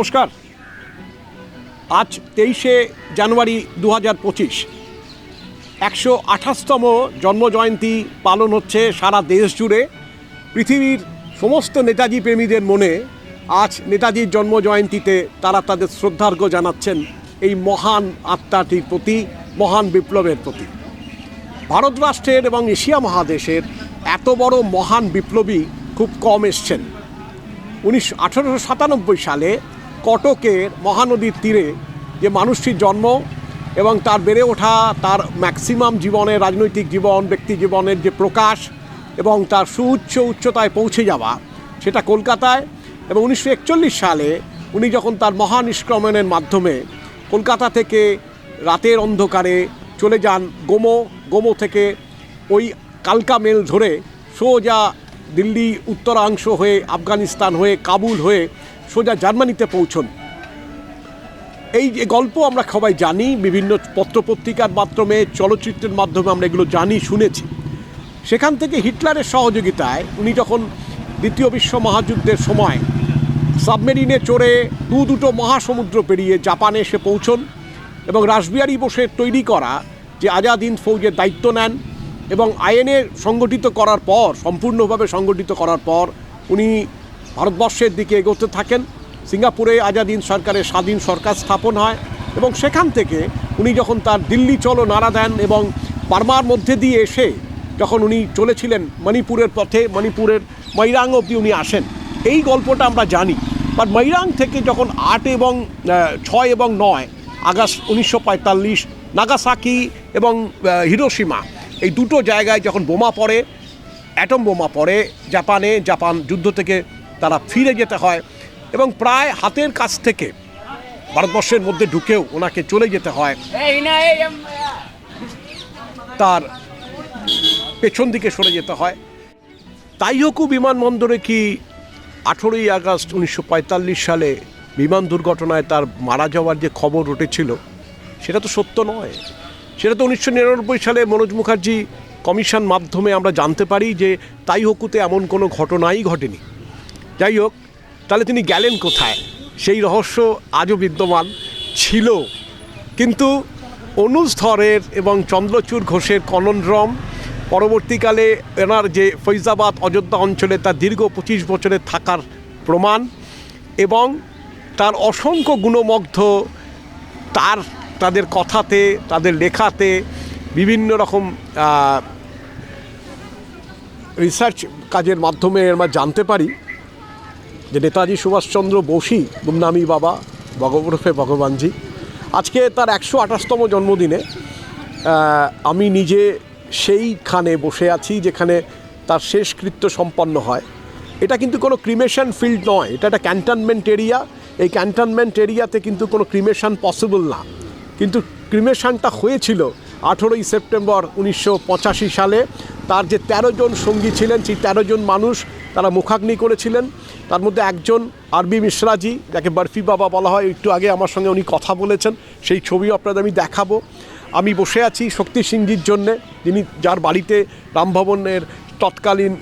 নমস্কার। আজ 23শে জানুয়ারি 2025 128তম জন্মজয়ন্তী পালন হচ্ছে সারা দেশ জুড়ে। পৃথিবীর সমস্ত নেতাজি প্রেমীদের মনে আজ নেতাজির জন্মজয়ন্তীতে তারা তাদের শ্রদ্ধার্ঘ্য জানাচ্ছেন এই মহান আত্মাটির প্রতি, মহান বিপ্লবের প্রতি। ভারত রাষ্ট্রের এবং এশিয়া মহাদেশের এত বড় মহান বিপ্লবী খুব কম এসছেন। 1897 সালে কটকের মহানদীর তীরে যে মানুষটির জন্ম এবং তার বেড়ে ওঠা, তার ম্যাক্সিমাম জীবনে, রাজনৈতিক জীবন, ব্যক্তি জীবনের যে প্রকাশ এবং তার উচ্চতায় পৌঁছে যাওয়া, সেটা কলকাতায়। এবং 1941 সালে উনি যখন তার মহানিষ্ক্রমণের মাধ্যমে কলকাতা থেকে রাতের অন্ধকারে চলে যান গোমো থেকে ওই কালকা মেল ধরে সোজা দিল্লি উত্তরাংশ হয়ে, আফগানিস্তান হয়ে, কাবুল হয়ে সোজা জার্মানিতে পৌঁছন। এই যে গল্প আমরা সবাই জানি, বিভিন্ন পত্রপত্রিকার মাধ্যমে, চলচ্চিত্রের মাধ্যমে আমরা এগুলো জানি, শুনেছি। সেখান থেকে হিটলারের সহযোগিতায় উনি যখন দ্বিতীয় বিশ্ব মহাযুদ্ধের সময় সাবমেরিনে চড়ে দুটো মহাসমুদ্র পেরিয়ে জাপানে এসে পৌঁছন এবং রাসবিহারী বোসের তৈরি করা যে আজাদ হিন্দ ফৌজের দায়িত্ব নেন এবং আইএনএ সংগঠিত করার পর, সম্পূর্ণভাবে সংগঠিত করার পর উনি ভারতবর্ষের দিকে এগোতে থাকেন। সিঙ্গাপুরে আজাদ হিন্দ সরকারের স্বাধীন সরকার স্থাপন হয় এবং সেখান থেকে উনি যখন তার দিল্লি চলো নাড়া দেন এবং বার্মার মধ্যে দিয়ে এসে যখন উনি চলেছিলেন মণিপুরের পথে, মণিপুরের মৈরাং অবধি উনি আসেন। এই গল্পটা আমরা জানি। বাট মৈরাং থেকে যখন 6 এবং 9 আগস্ট 1945 নাগাসাকি এবং হিরোশিমা, এই দুটো জায়গায় যখন বোমা পড়ে, অ্যাটম বোমা পড়ে জাপান যুদ্ধ থেকে তারা ফিরে যেতে হয় এবং প্রায় হাতের কাছ থেকে ভারতবর্ষের মধ্যে ঢুকেও ওনাকে চলে যেতে হয় তার পেছন দিকে সরে যেতে হয়। তাইহোকু বিমানবন্দরে কি 18ই আগস্ট 1945 সালে বিমান দুর্ঘটনায় তার মারা যাওয়ার যে খবর উঠেছিল, সেটা তো সত্য নয়। সেটা তো 1999 সালে মনোজ মুখার্জি কমিশন মাধ্যমে আমরা জানতে পারি যে তাইহোকুতে এমন কোনো ঘটনাই ঘটেনি। যাই হোক, তাহলে তিনি গেলেন কোথায়? সেই রহস্য আজও বিদ্যমান ছিল। কিন্তু অনুজ ধরের এবং চন্দ্রচূড় ঘোষের কনন্ড্রম, পরবর্তীকালে এনার যে ফৈজাবাদ অযোধ্যা অঞ্চলে তার দীর্ঘ 25 বছরের থাকার প্রমাণ এবং তার অসংখ্য গুণমুগ্ধ তাদের কথাতে, তাদের লেখাতে, বিভিন্ন রকম রিসার্চ কাজের মাধ্যমে আমরা জানতে পারি যে নেতাজি সুভাষচন্দ্র বোসই গুমনামি বাবা ওরফে ভগবানজি। আজকে তার 128তম জন্মদিনে আমি নিজে সেইখানে বসে আছি যেখানে তার শেষকৃত্য সম্পন্ন হয়। এটা কিন্তু কোনো ক্রিমেশন ফিল্ড নয়, এটা একটা ক্যান্টনমেন্ট এরিয়া। এই ক্যান্টনমেন্ট এরিয়াতে কিন্তু কোনো ক্রিমেশন পসিবল না। কিন্তু ক্রিমেশনটা হয়েছিল 18ই সেপ্টেম্বর 1985 সালে। তার যে 13 জন সঙ্গী ছিলেন, সেই 13 জন মানুষ তারা মুখাগ্নি করেছিলেন। তার মধ্যে একজন আরবি মিশ্রাজি, যাকে বরফি বাবা বলা হয়, একটু আগে আমার সঙ্গে উনি কথা বলেছেন, সেই ছবিও আপনাদের আমি দেখাবো। আমি বসে আছি শক্তি সিংজির জন্যে, যার বাড়িতে রামভবনের তৎকালীন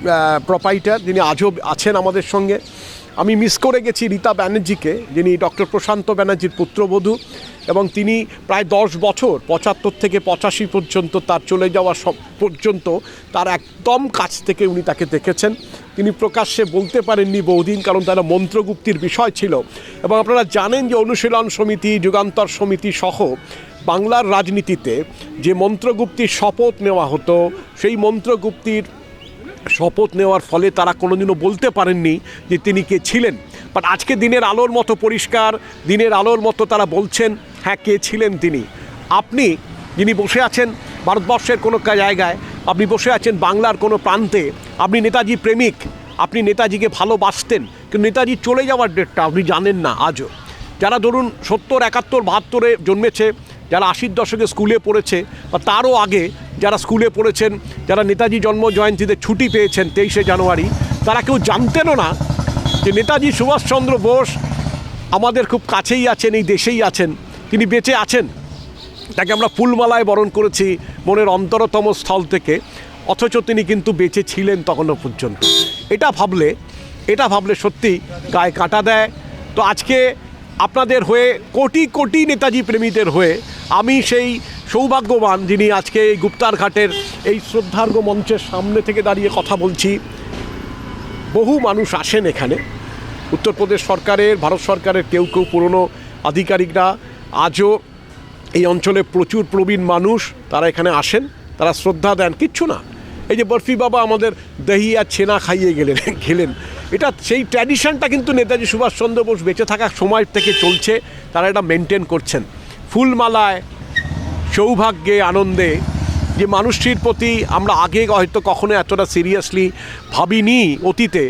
প্রোপাইটার, যিনি আজও আছেন আমাদের সঙ্গে। আমি মিস করে গেছি রীতা ব্যানার্জিকে, যিনি ডক্টর প্রশান্ত ব্যানার্জির পুত্রবধূ এবং তিনি প্রায় 10 বছর 75 থেকে 85 পর্যন্ত তার চলে যাওয়া পর্যন্ত তার একদম কাছ থেকে উনি তাকে দেখেছেন। তিনি প্রকাশ্যে বলতে পারেননি বহুদিন, কারণ তারা মন্ত্রগুপ্তির বিষয় ছিল। এবং আপনারা জানেন যে অনুশীলন সমিতি, যুগান্তর সমিতি সহ বাংলার রাজনীতিতে যে মন্ত্রগুপ্তির শপথ নেওয়া হতো, সেই মন্ত্রগুপ্তির শপথ নেওয়ার ফলে তারা কোনোদিনও বলতে পারেননি যে তিনি কে ছিলেন। বাট আজকে দিনের আলোর মতো পরিষ্কার, দিনের আলোর মতো তারা বলছেন হ্যাঁ, কে ছিলেন তিনি। আপনি যিনি বসে আছেন ভারতবর্ষের কোনো জায়গায়, আপনি বসে আছেন বাংলার কোনো প্রান্তে, আপনি নেতাজি প্রেমিক, আপনি নেতাজিকে ভালোবাসতেন, কিন্তু নেতাজি চলে যাওয়ার ডেটটা আপনি জানেন না আজও। যারা ধরুন 70, 71, 72 জন্মেছে, যারা 80-র দশকে স্কুলে পড়েছে বা তারও আগে যারা স্কুলে পড়েছেন, যারা নেতাজি জন্ম জয়ন্তীতে ছুটি পেয়েছেন 23শে জানুয়ারি, তারা কেউ জানতেনও না যে নেতাজি সুভাষচন্দ্র বোস আমাদের খুব কাছেই আছেন, এই দেশেই আছেন, তিনি বেঁচে আছেন। তাকে আমরা ফুলমালায় বরণ করেছি মনের অন্তরতম স্থল থেকে, অথচ তিনি কিন্তু বেঁচে ছিলেন তখনও পর্যন্ত। এটা ভাবলে সত্যি গায়ে কাঁটা দেয়। তো আজকে আপনাদের হয়ে, কোটি কোটি নেতাজি প্রেমীদের হয়ে আমি সেই সৌভাগ্যবান যিনি আজকে এই গুপ্তারঘাটের এই শ্রদ্ধার্ঘ্য মঞ্চের সামনে থেকে দাঁড়িয়ে কথা বলছি। বহু মানুষ আসেন এখানে, উত্তরপ্রদেশ সরকারের, ভারত সরকারের কেউ কেউ পুরনো আধিকারিকরা, আজও এই অঞ্চলে প্রচুর প্রবীণ মানুষ তারা এখানে আসেন, তারা শ্রদ্ধা দেন। কিচ্ছু না, এই যে বরফি বাবা আমাদের দহি আর ছেনা খাইয়ে খেলেন, এটা সেই ট্র্যাডিশনটা কিন্তু নেতাজি সুভাষচন্দ্র বোস বেঁচে থাকার সময় থেকে চলছে, তারা এটা মেনটেন করছেন। ফুলমালায়, সৌভাগ্যে, আনন্দে, যে মানুষটির প্রতি আমরা আগে হয়তো কখনো এতটা সিরিয়াসলি ভাবিনি অতীতে,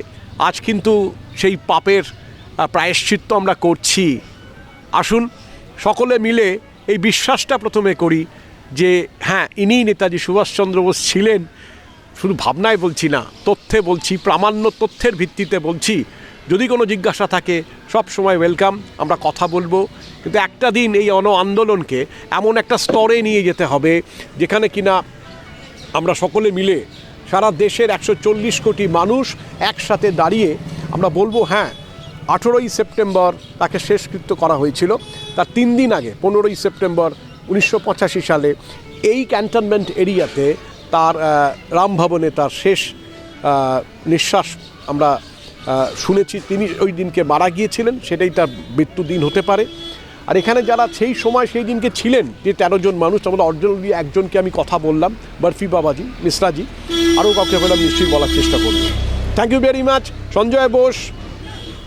আজ কিন্তু সেই পাপের প্রায়শ্চিত্ত আমরা করছি। আসুন সকলে মিলে এই বিশ্বাসটা প্রথমে করি যে হ্যাঁ, ইনিই নেতাজি সুভাষচন্দ্র বোস ছিলেন। শুধু ভাবনায় বলছি না, তথ্যে বলছি, প্রামাণ্য তথ্যের ভিত্তিতে বলছি। যদি কোনো জিজ্ঞাসা থাকে সব সময় ওয়েলকাম, আমরা কথা বলবো। কিন্তু একটা দিন এই আন্দোলনকে এমন একটা স্তরে নিয়ে যেতে হবে যেখানে কিনা আমরা সকলে মিলে সারা দেশের 140 কোটি মানুষ একসাথে দাঁড়িয়ে আমরা বলবো হ্যাঁ, 18ই সেপ্টেম্বর তাকে শেষকৃত্য করা হয়েছিল। তার 3 দিন আগে 15ই সেপ্টেম্বর 1985 সালে এই ক্যান্টনমেন্ট এরিয়াতে তার রামভবনে তার শেষ নিঃশ্বাস আমরা শুনেছি। তিনি ওই দিনকে মারা গিয়েছিলেন, সেটাই তার মৃত্যু দিন হতে পারে। আর এখানে যারা সেই সময় সেই দিনকে ছিলেন, যে 13 জন মানুষ, আমাদের অরিজিনালি একজনকে আমি কথা বললাম, বরফি বাবাজি, মিশ্রাজি, আরও কাউকে বললাম, নিশ্চয়ই বলার চেষ্টা করব। Thank you very much. Sanjay Bose,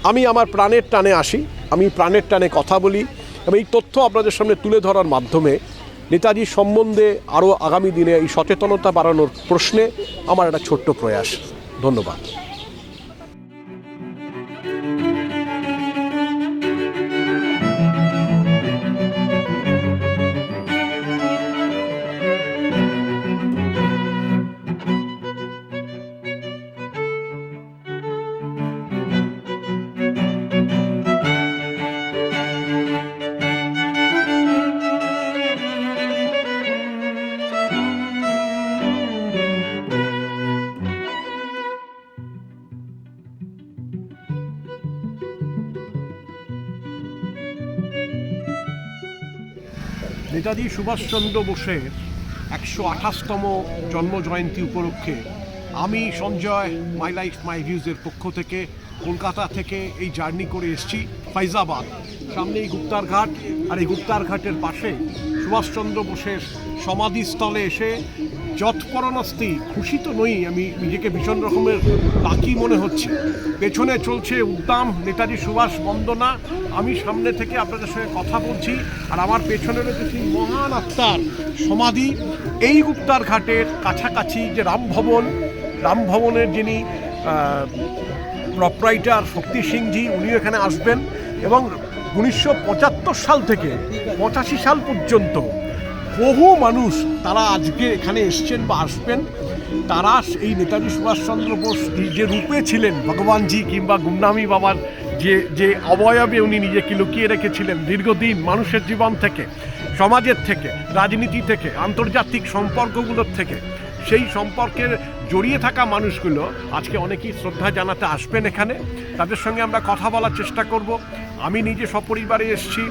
আমি আমার প্রাণের টানে আসি, আমি প্রাণের টানে কথা বলি এবং এই তথ্য আপনাদের সামনে তুলে ধরার মাধ্যমে নেতাজি সম্বন্ধে আরও আগামী দিনে এই সচেতনতা বাড়ানোর প্রশ্নে আমার একটা ছোট্ট প্রয়াস। ধন্যবাদ। নেতাজি সুভাষচন্দ্র বোসের 128তম জন্মজয়ন্তী উপলক্ষে আমি সঞ্জয় মাই লাইফ মাই ভিউজের পক্ষ থেকে কলকাতা থেকে এই জার্নি করে এসেছি ফাইজাবাদ। সামনে এই গুপ্তারঘাট, আর এই গুপ্তারঘাটের পাশে সুভাষচন্দ্র বোসের সমাধিস্থলে এসে যৎপরণস্তি, খুশি তো নই, আমি নিজেকে ভীষণ রকমের লাকি মনে হচ্ছে। পেছনে চলছে উদ্দাম নেতাজি সুভাষ বন্দনা, আমি সামনে থেকে আপনাদের সঙ্গে কথা বলছি, আর আমার পেছনে রয়েছে সেই মহান আত্মার সমাধি। এই গুপ্তারঘাটের কাছাকাছি যে রামভবনের যিনি প্রপ্রাইটার শক্তি সিংজি, উনি এখানে আসবেন এবং 1975 সাল থেকে 85 সাল পর্যন্ত বহু মানুষ তারা আজকে এখানে এসছেন বা আসবেন। তারা এই নেতাজি সুভাষচন্দ্র বোস যে রূপে ছিলেন, ভগবানজি কিংবা গুমনামি বাবার যে অবয়বে উনি নিজেকে লুকিয়ে রেখেছিলেন দীর্ঘদিন মানুষের জীবন থেকে, সমাজের থেকে, রাজনীতি থেকে, আন্তর্জাতিক সম্পর্কগুলোর থেকে, সেই সম্পর্কের জড়িয়ে থাকা মানুষগুলো আজকে অনেকেই শ্রদ্ধা জানাতে আসবেন এখানে। তাদের সঙ্গে আমরা কথা বলার চেষ্টা করব। আমি নিজে সপরিবারে এসেছি।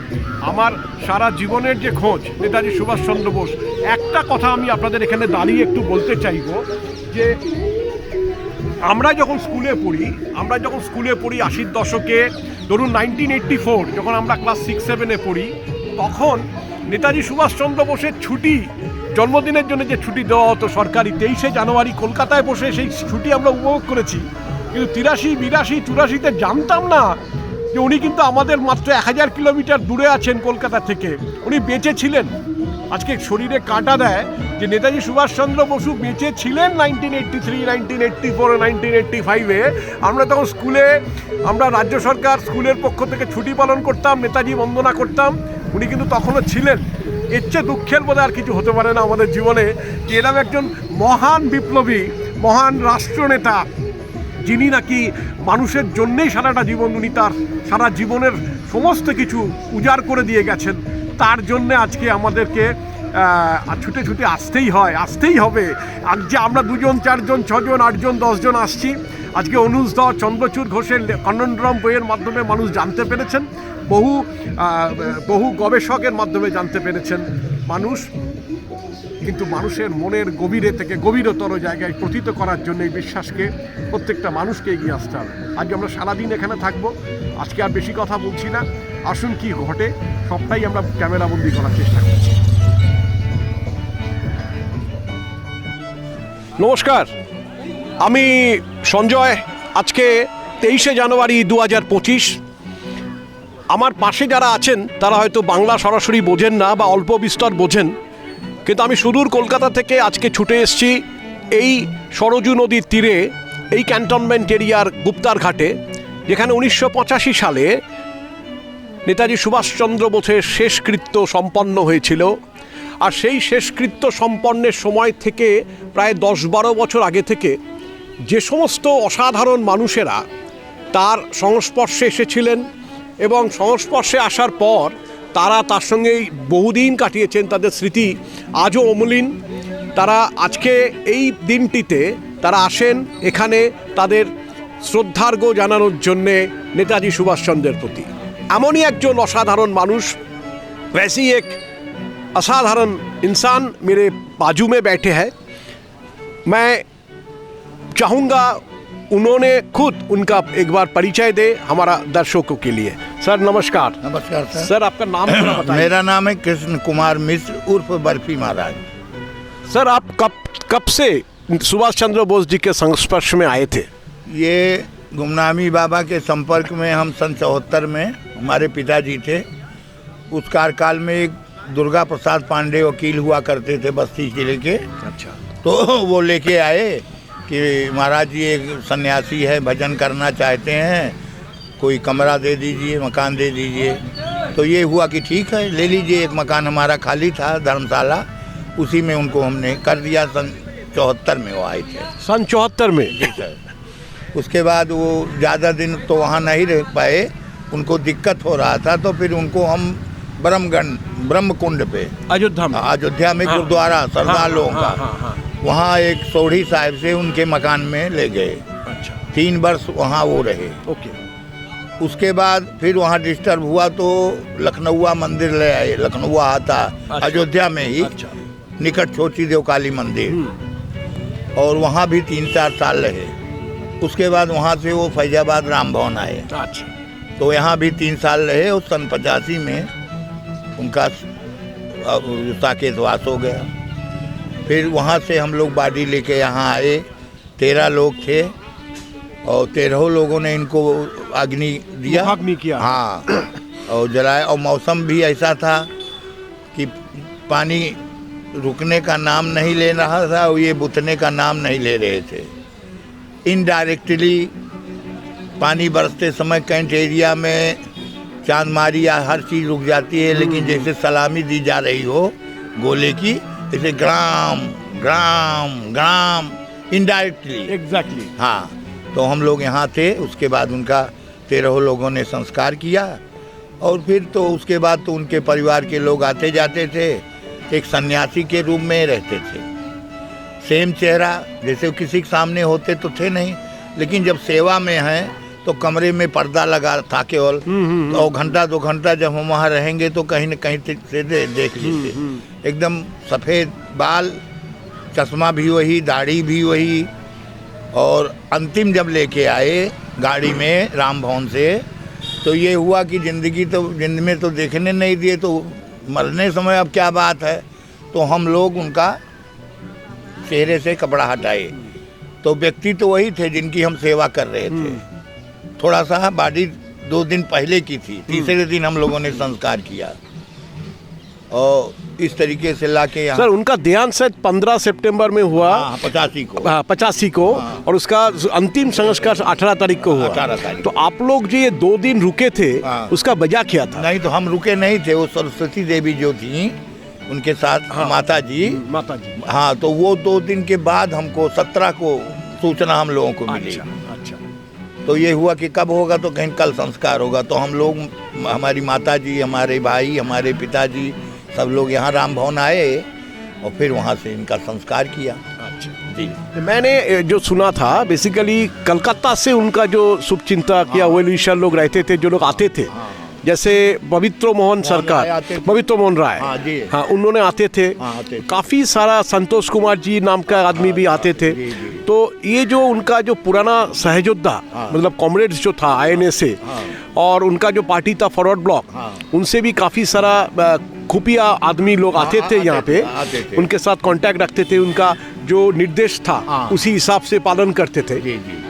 আমার সারা জীবনের যে খোঁজ নেতাজি সুভাষচন্দ্র বোস, একটা কথা আমি আপনাদের এখানে দাঁড়িয়ে একটু বলতে চাইব যে আমরা যখন স্কুলে পড়ি 80-র দশকে, ধরুন 1984, যখন আমরা ক্লাস 6-7-এ পড়ি, তখন নেতাজি সুভাষচন্দ্র বোসের ছুটি, জন্মদিনের জন্য যে ছুটি দেওয়া হতো সরকারি, 23শে জানুয়ারি কলকাতায় বসে সেই ছুটি আমরা উপভোগ করেছি। কিন্তু 83, 82, 84-তে জানতাম না যে উনি কিন্তু আমাদের মাত্র 1000 কিলোমিটার দূরে আছেন কলকাতা থেকে, উনি বেঁচে ছিলেন। আজকে শরীরে কাঁটা দেয় যে নেতাজি সুভাষচন্দ্র বসু বেঁচে ছিলেন 1983, 1984, 1985-এ। আমরা তখন আমরা রাজ্য সরকার স্কুলের পক্ষ থেকে ছুটি পালন করতাম, নেতাজি বন্দনা করতাম, উনি কিন্তু তখনও ছিলেন। এর চেয়ে দুঃখের বোধ আর কিছু হতে পারে না আমাদের জীবনে, যে এরকম একজন মহান বিপ্লবী, মহান রাষ্ট্রনেতা, যিনি নাকি মানুষের জন্যেই সারাটা জীবন, উনি তার সারা জীবনের সমস্ত কিছু উজাড় করে দিয়ে গেছেন। তার জন্যে আজকে আমাদেরকে ছুটে ছুটে আসতেই হবে। আজ যে আমরা 2 জন 4 জন 6 জন 8 জন 10 জন আসছি, আজকে অনুজ দা, চন্দ্রচূড় ঘোষের কনন্ড্রম বইয়ের মাধ্যমে মানুষ জানতে পেরেছেন বহু গবেষকের মাধ্যমে জানতে পেরেছেন মানুষ, কিন্তু মানুষের মনের গভীরে থেকে গভীরতর জায়গায় প্রথিত করার জন্য এই বিশ্বাসকে প্রত্যেকটা মানুষকে এগিয়ে আসতে হবে। আজকে আমরা সারাদিন এখানে থাকবো, আজকে আর বেশি কথা বলছি না, আসুন কি ঘটে সবটাই আমরা ক্যামেরাবন্দি করার চেষ্টা করছি। নমস্কার, আমি সঞ্জয়। আজকে 23শে জানুয়ারি 2025। আমার পাশে যারা আছেন তারা হয়তো বাংলা সরাসরি বোঝেন না বা অল্প বিস্তর বোঝেন, কিন্তু আমি সুদূর কলকাতা থেকে আজকে ছুটে এসেছি এই সরজু নদীর তীরে, এই ক্যান্টনমেন্ট এরিয়ার গুপ্তার ঘাটে, যেখানে 1985 সালে নেতাজি সুভাষচন্দ্র বোসের শেষকৃত্য সম্পন্ন হয়েছিল। আর সেই শেষকৃত্য সম্পন্নের সময় থেকে প্রায় 10-12 বছর আগে থেকে যে সমস্ত অসাধারণ মানুষেরা তার সংস্পর্শে এসেছিলেন এবং সংস্পর্শে আসার পর তারা তার সঙ্গেই বহুদিন কাটিয়েছেন, তাদের স্মৃতি আজও অমলিন। তারা আজকে এই দিনটিতে তারা আসেন এখানে তাদের শ্রদ্ধার্ঘ্য জানানোর জন্যে নেতাজি সুভাষচন্দ্রের প্রতি। এমনই একজন অসাধারণ মানুষ, वैसी एक असाधारण इंसान मेरे बाजू में बैठे हैं। मैं चाहूँगा उन्होंने खुद उनका एक बार परिचय दे हमारा दर्शकों के लिए। सर नमस्कार। नमस्कार सर। सर आपका नाम थोड़ा बताइए। मेरा नाम है कृष्ण कुमार मिश्र उर्फ बर्फी महाराज। सर आप कब से सुभाष चंद्र बोस जी के संस्पर्श में आए थे? ये गुमनामी बाबा के संपर्क में हम सन 74 में, हमारे पिताजी थे उस कार्यकाल में, एक दुर्गा प्रसाद पांडे वकील हुआ करते थे बस्ती जिले के। अच्छा। तो वो लेके आए कि महाराज जी एक सन्यासी है, भजन करना चाहते हैं, कोई कमरा दे दीजिए, मकान दे दीजिए। तो ये हुआ कि ठीक है ले लीजिए। एक मकान हमारा खाली था धर्मशाला, उसी में उनको हमने कर दिया। सन 74 में वो आए थे। सन 74 में? जी सर। उसके बाद वो ज़्यादा दिन तो वहाँ नहीं रह पाए, उनको दिक्कत हो रहा था, तो फिर उनको हम ब्रह्मकुंड पे अयोध्या में गुरुद्वारा सरदार लोगों का, वहाँ एक सोढ़ी साहिब से उनके मकान में ले गए। अच्छा। 3 वर्ष वहाँ वो रहे। ओके। उसके बाद फिर वहाँ डिस्टर्ब हुआ तो लखनऊआ मंदिर ले आए। लखनऊआ आता अयोध्या में ही। अच्छा। निकट छोटी देव काली मंदिर, और वहाँ भी 3-4 साल रहे। उसके बाद वहाँ से वो फैजाबाद राम भवन आए। अच्छा। तो यहाँ भी 3 साल रहे, और सन 85 में उनका साकेतवास हो गया। फिर वहाँ से हम लोग बाडी लेके यहाँ आए। 13 लोग थे, और 13 लोगों ने इनको अग्नि दिया, अग्नि किया। हाँ, और जलाया। और मौसम भी ऐसा था कि पानी रुकने का नाम नहीं ले रहा था, और ये बुतने का नाम नहीं ले रहे थे। इनडायरेक्टली पानी बरसते समय कैंट एरिया में चांदमारी या हर चीज़ रुक जाती है, लेकिन जैसे सलामी दी जा रही हो गोले की, जैसे ग्राम ग्राम ग्राम इनडायरेक्टली। एग्जैक्टली। हाँ, तो हम लोग यहाँ थे। उसके बाद उनका 13 लोगों ने संस्कार किया, और फिर तो उसके बाद तो उनके परिवार के लोग आते जाते थे। एक सन्यासी के रूप में रहते थे, सेम चेहरा, जैसे किसी के सामने होते तो थे नहीं, लेकिन जब सेवा में हैं तो कमरे में पर्दा लगा था केवल। तो घंटा 2 घंटा जब हम वहाँ रहेंगे तो कहीं न कहीं से देख लीजिए। एकदम सफ़ेद बाल, चश्मा भी वही, दाढ़ी भी वही। और अंतिम जब लेके आए गाड़ी में राम भवन से, तो ये हुआ कि जिंदगी में तो देखने नहीं दिए, तो मरने समय अब क्या बात है। तो हम लोग उनका चेहरे से कपड़ा हटाए, तो व्यक्ति तो वही थे जिनकी हम सेवा कर रहे थे। थोड़ा सा बाडी 2 दिन पहले की थी, तीसरे दिन हम लोगों ने संस्कार किया, और इस तरीके से लाके यहाँ। सर उनका देहांत शायद 15 सितंबर में हुआ। 85 को। 85 को। और उसका अंतिम संस्कार 18 तारीख को हुआ। 18 तारीख। तो आप लोग जो ये 2 दिन रुके थे, उसका वजह क्या था? नहीं, तो हम रुके नहीं थे। वो सरस्वती देवी जो थी उनके साथ, माता जी। हाँ, तो वो 2 दिन के बाद हमको 17 को सूचना हम लोगों को मिली। अच्छा। तो ये हुआ कि कब होगा, तो कहीं कल संस्कार होगा। तो हम लोग, हमारी माता जी, हमारे भाई, हमारे पिताजी, सब लोग यहाँ राम भवन आए, और फिर वहाँ से इनका संस्कार किया। अच्छा जी। मैंने जो सुना था, बेसिकली कलकत्ता से उनका जो शुभचिंतक या वेलविशर लोग रहते थे, जो लोग आते थे, जैसे पवित्र मोहन सरकार, आते थे। पवित्र मोहन राय, हाँ जी। हाँ उन्होंने आते थे, हाँ, आते थे। काफ़ी सारा संतोष कुमार जी नाम का आदमी भी आते थे। जी, जी। तो ये जो उनका जो पुराना सहयोद्धा मतलब कॉमरेड्स जो था INA से, और उनका जो पार्टी था फॉरवर्ड ब्लॉक, उनसे भी काफ़ी सारा खुफिया आदमी लोग आते थे यहाँ पे, आते थे। उनके साथ कांटेक्ट रखते थे, उनका जो निर्देश था उसी हिसाब से पालन करते थे। जी जी।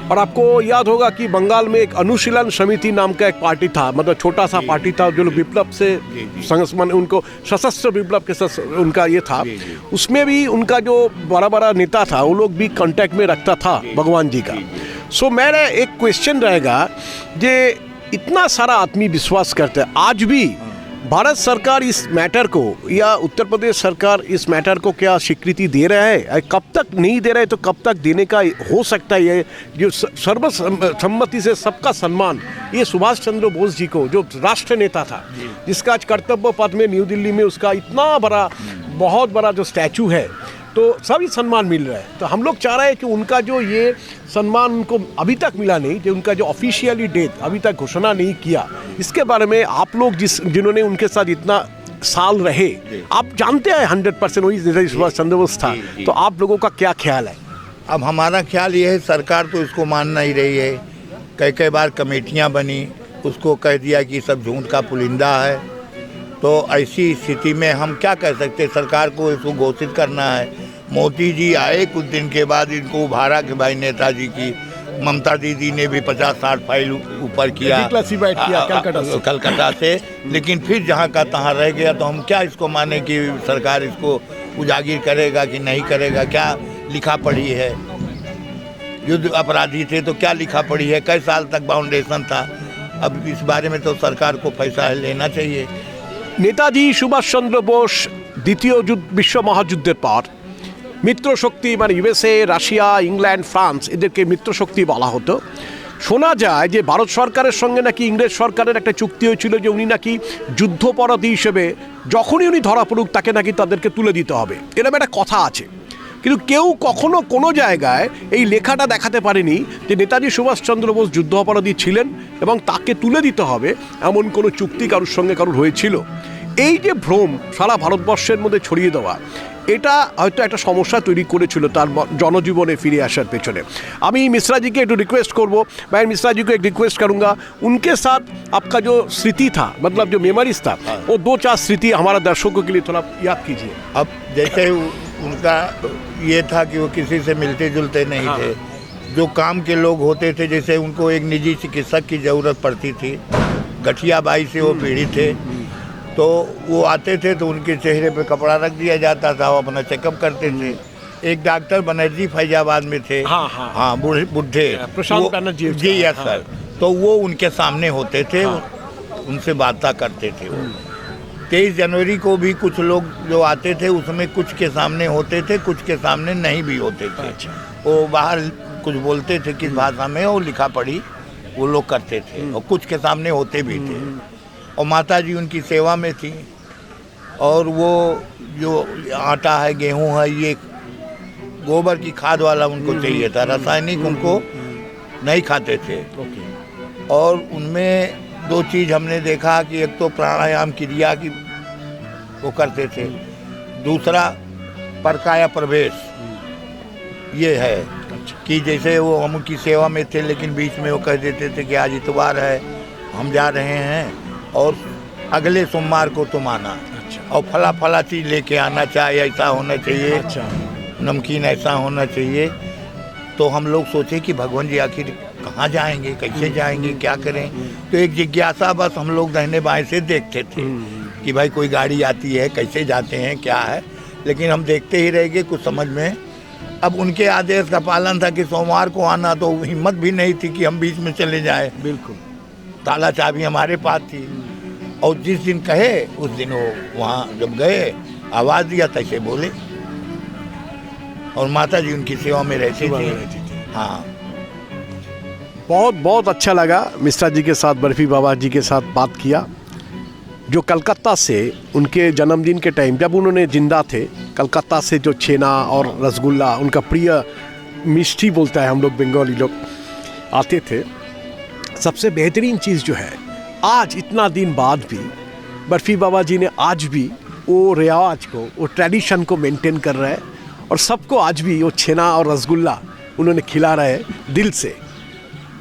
और आपको याद होगा कि बंगाल में एक अनुशीलन समिति नाम का एक पार्टी था, मतलब छोटा सा पार्टी था, जो लोग विप्लव से संगठन, उनको सशस्त्र विप्लव के उनका ये था, उसमें भी उनका जो बड़ा बड़ा नेता था वो लोग भी कांटेक्ट में रखता था भगवान जी का। सो मेरा एक क्वेश्चन रहेगा, जे इतना सारा आदमी विश्वास करते हैं, आज भी भारत सरकार इस मैटर को या उत्तर प्रदेश सरकार इस मैटर को क्या स्वीकृति दे रहा है? कब तक नहीं दे रहा है तो कब तक देने का हो सकता है? ये जो सर्वसम्मति से सबका सम्मान, ये सुभाष चंद्र बोस जी को, जो राष्ट्र नेता था, जिसका आज कर्तव्य पथ में न्यू दिल्ली में उसका इतना बड़ा, बहुत बड़ा जो स्टैचू है, तो सभी सम्मान मिल रहा है। तो हम लोग चाह रहे हैं कि उनका जो ये सम्मान उनको अभी तक मिला नहीं, कि उनका जो ऑफिशियली डेट अभी तक घोषणा नहीं किया, इसके बारे में आप लोग जिन्होंने उनके साथ इतना साल रहे, आप जानते हैं 100% वही नेताजी सुभाष चंद्र बोस था, तो आप लोगों का क्या ख्याल है? अब हमारा ख्याल ये है, सरकार तो इसको मान नहीं रही है। कई बार कमेटियां बनी, उसको कह दिया कि सब झूठ का पुलिंदा है। तो ऐसी स्थिति में हम क्या कह सकते, सरकार को इसको घोषित करना है। मोदी जी आए, कुछ दिन के बाद इनको उभारा कि भाई नेताजी की, ममता दीदी ने भी 50-60 फाइल ऊपर किया कलकत्ता से, लेकिन फिर जहाँ का तहाँ रह गया। तो हम क्या इसको माने कि सरकार इसको उजागर करेगा कि नहीं करेगा? क्या लिखा पढ़ी है? युद्ध अपराधी थे तो क्या लिखा पढ़ी है? कई साल तक फाउंडेशन था। अब इस बारे में तो सरकार को फैसला लेना चाहिए। नेताजी सुभाष चंद्र बोस द्वितीय विश्व महायुद्धের পর মিত্র শক্তি, মানে USA, রাশিয়া, ইংল্যান্ড, ফ্রান্স, এদেরকে মিত্র শক্তি বলা হতো। শোনা যায় যে ভারত সরকারের সঙ্গে নাকি ইংরেজ সরকারের একটা চুক্তি হয়েছিল যে উনি নাকি যুদ্ধাপরাধী হিসেবে যখনই উনি ধরা পড়ুক তাকে নাকি তাদেরকে তুলে দিতে হবে, এরকম একটা কথা আছে। কিন্তু কেউ কখনো কোনো জায়গায় এই লেখাটা দেখাতে পারেনি যে নেতাজি সুভাষচন্দ্র বোস যুদ্ধ অপরাধী ছিলেন এবং তাকে তুলে দিতে হবে এমন কোনো চুক্তি কারোর সঙ্গে কারোর হয়েছিল। এই যে ভ্রম সারা ভারতবর্ষের মধ্যে ছড়িয়ে দেওয়া, এটা হয়তো একটা সমস্যা তৈরি করেছিল তার জনজীবনে ফিরে আসার পেছনে। আমি मिश्रा जी के एक रिक्वेस्ट করবো, मैं मिश्रा जी को एक रिक्वेस्ट करूँगा, उनके साथ आपका जो स्मृति था, मतलब जो मेमोरीज था, वो 2-4 स्मृति हमारा दर्शकों के लिए थोड़ा याद कीजिए। अब जैसे उनका ये था कि वो किसी से मिलते जुलते नहीं थे। जो काम के लोग होते थे, जैसे उनको एक निजी चिकित्सक की ज़रूरत पड़ती थी, गठिया बाई से वो पीड़ित थे, तो वो आते थे तो उनके चेहरे पे कपड़ा रख दिया जाता था, वो अपना चेकअप करते थे। एक डॉक्टर बनर्जी फैजाबाद में थे, हाँ बुढ़े प्रशांत बनर्जी जी, यस सर। तो वो उनके सामने होते थे, उनसे बातें करते थे। 23 जनवरी को भी कुछ लोग जो आते थे उसमें कुछ के सामने होते थे, कुछ के सामने नहीं भी होते थे। वो बाहर कुछ बोलते थे किस भाषा में, वो लिखा पढ़ी वो लोग करते थे, और कुछ के सामने होते भी थे। और माता जी उनकी सेवा में थी। और वो जो आटा है, गेहूं है, ये गोबर की खाद वाला उनको चाहिए था, रासायनिक उनको नहीं खाते थे। और उनमें 2 चीज़ हमने देखा कि एक तो प्राणायाम क्रिया की वो करते थे, दूसरा परकाया प्रवेश। ये है कि जैसे वो हम उनकी सेवा में थे, लेकिन बीच में वो कह देते थे कि आज इतवार है, हम जा रहे हैं और अगले सोमवार को तुम आना, और फला चीज़ लेके आना, चाहे ऐसा होना चाहिए, नमकीन ऐसा होना चाहिए। तो हम लोग सोचे कि भगवान जी आखिर कहाँ जाएंगे, कैसे जाएंगे, क्या करें। तो एक जिज्ञासा बस हम लोग दाहिने बाएं से देखते थे कि भाई कोई गाड़ी आती है, कैसे जाते हैं, क्या है, लेकिन हम देखते ही रह गए, कुछ समझ में। अब उनके आदेश का पालन था कि सोमवार को आना, तो हिम्मत भी नहीं थी कि हम बीच में चले जाएं। बिल्कुल, ताला चाबी हमारे पास थी। और जिस दिन कहे उस दिन वो वहाँ जब गए, आवाज़ दिया तैसे बोले। और माता जी उनकी सेवा में रहती थी। हाँ, बहुत बहुत अच्छा लगा मिश्रा जी के साथ, बर्फी बाबा जी के साथ बात किया, जो कलकत्ता से उनके जन्मदिन के टाइम जब उन्होंने जिंदा थे, कलकत्ता से जो छेना और रसगुल्ला, उनका प्रिय मिष्टी बोलता है हम लोग बंगाली लोग, आते थे। सबसे बेहतरीन चीज़ जो है आज इतना दिन बाद भी बर्फी बाबा जी ने आज भी वो रिवाज को, वो ट्रेडिशन को मेंटेन कर रहे हैं और सबको आज भी वो छेना और रसगुल्ला उन्होंने खिला रहे हैं दिल से।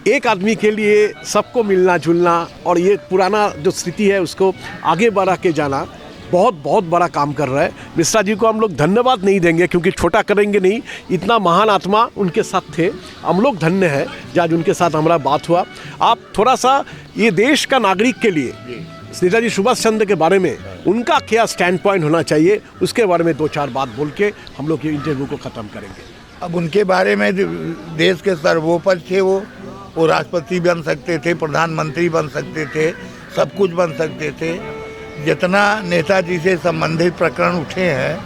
एक आदमी के लिए सबको मिलना जुलना और ये पुराना जो स्थिति है उसको आगे बढ़ा के जाना बहुत बहुत बड़ा काम कर रहा है। मिश्रा जी को हम लोग धन्यवाद नहीं देंगे क्योंकि छोटा करेंगे नहीं, इतना महान आत्मा उनके साथ थे। हम लोग धन्य हैं जो आज उनके साथ हमारा बात हुआ। आप थोड़ा सा ये देश का नागरिक के लिए नेताजी सुभाष चंद्र के बारे में उनका क्या स्टैंड पॉइंट होना चाहिए उसके बारे में 2-4 बात बोल के हम लोग ये इंटरव्यू को ख़त्म करेंगे। अब उनके बारे में देश के सर्वोपरि थे वो राष्ट्रपति बन सकते थे, प्रधानमंत्री बन सकते थे, सब कुछ बन सकते थे। जितना नेताजी से संबंधित प्रकरण उठे हैं,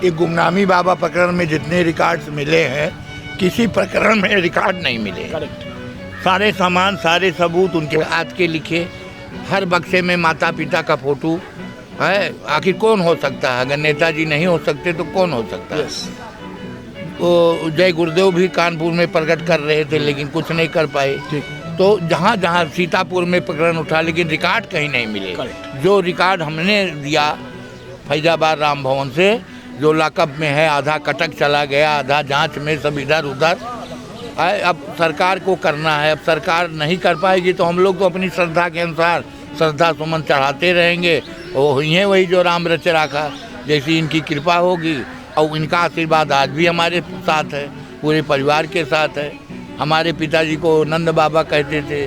ये गुमनामी बाबा प्रकरण में जितने रिकॉर्ड्स मिले हैं किसी प्रकरण में रिकॉर्ड नहीं मिले। सारे सामान, सारे सबूत उनके हाथ के लिखे, हर बक्से में माता पिता का फोटो है। आखिर कौन हो सकता है? अगर नेताजी नहीं हो सकते तो कौन हो सकता है? वो जय गुरुदेव भी कानपुर में प्रकट कर रहे थे लेकिन कुछ नहीं कर पाए। तो जहाँ जहाँ सीतापुर में प्रकरण उठा लेकिन रिकॉर्ड कहीं नहीं मिले। जो रिकॉर्ड हमने दिया फैजाबाद राम भवन से, जो लॉकअप में है, आधा कटक चला गया, आधा जांच में, सब इधर उधर। अब सरकार को करना है। अब सरकार नहीं कर पाएगी तो हम लोग तो अपनी श्रद्धा के अनुसार श्रद्धा सुमन चढ़ाते रहेंगे। वो हुई है वही जो राम रच राखा, जैसी इनकी कृपा होगी। और इनका आशीर्वाद आज भी हमारे साथ है, पूरे परिवार के साथ है। हमारे पिताजी को नंद बाबा कहते थे,